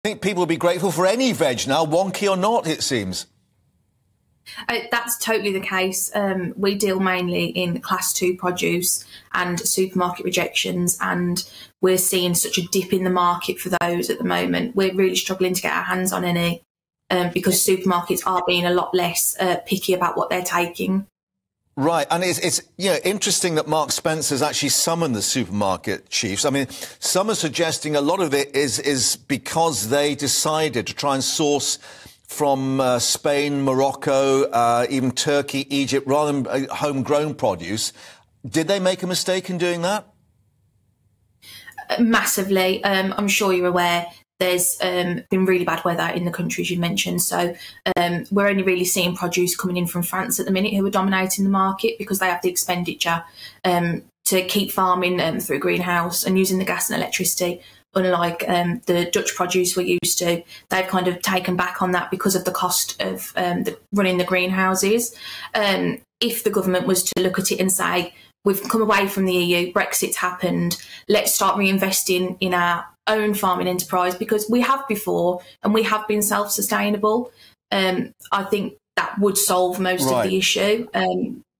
I think people would be grateful for any veg now, wonky or not, it seems. That's totally the case. We deal mainly in Class 2 produce and supermarket rejections, and we're seeing such a dip in the market for those at the moment. We're really struggling to get our hands on any because supermarkets are being a lot less picky about what they're taking. Right, and it's interesting that Mark Spencer's actually summoned the supermarket chiefs. I mean, some are suggesting a lot of it is because they decided to try and source from Spain, Morocco, even Turkey, Egypt, rather than homegrown produce. Did they make a mistake in doing that? Massively. I'm sure you're aware there's been really bad weather in the countries you mentioned. So we're only really seeing produce coming in from France at the minute, who are dominating the market because they have the expenditure to keep farming through a greenhouse and using the gas and electricity. Unlike the Dutch produce we're used to, they've kind of taken back on that because of the cost of running the greenhouses. If the government was to look at it and say, we've come away from the EU, Brexit's happened, let's start reinvesting in our own farming enterprise, because we have before and we have been self-sustainable, I think that would solve most of the issue.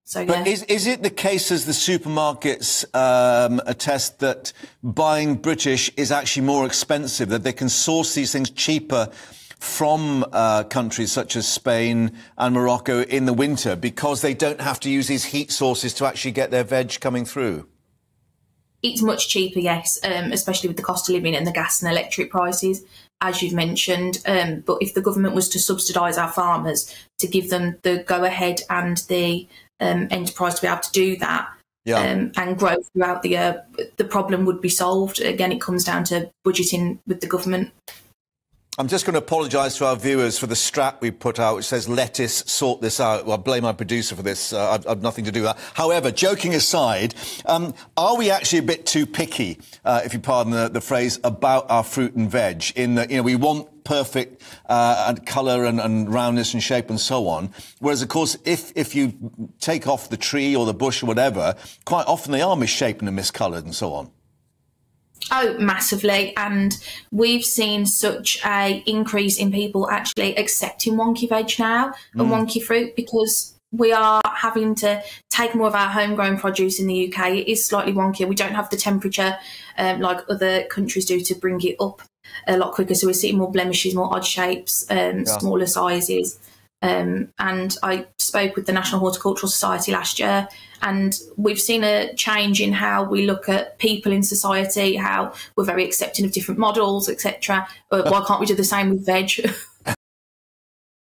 So, but is it the case, as the supermarkets attest, that buying British is actually more expensive, that they can source these things cheaper from countries such as Spain and Morocco in the winter because they don't have to use these heat sources to actually get their veg coming through? It's much cheaper, yes, especially with the cost of living and the gas and electric prices, as you've mentioned. But if the government was to subsidise our farmers to give them the go-ahead and the enterprise to be able to do that and grow throughout the year, the problem would be solved. Again, it comes down to budgeting with the government. I'm just going to apologise to our viewers for the strap we put out, which says lettuce, sort this out. Well, I blame my producer for this. I've nothing to do with that. However, joking aside, are we actually a bit too picky, if you pardon the phrase, about our fruit and veg? In that, we want perfect colour and roundness and shape and so on. Whereas, of course, if you take off the tree or the bush or whatever, quite often they are misshapen and miscoloured and so on. Oh, massively. And we've seen such a increase in people actually accepting wonky veg now and wonky fruit, because we are having to take more of our homegrown produce in the UK. It is slightly wonkier. We don't have the temperature like other countries do to bring it up a lot quicker. So we're seeing more blemishes, more odd shapes, smaller sizes. And I spoke with the National Horticultural Society last year, and we've seen a change in how we look at people in society, how we're very accepting of different models, etc. Why can't we do the same with veg?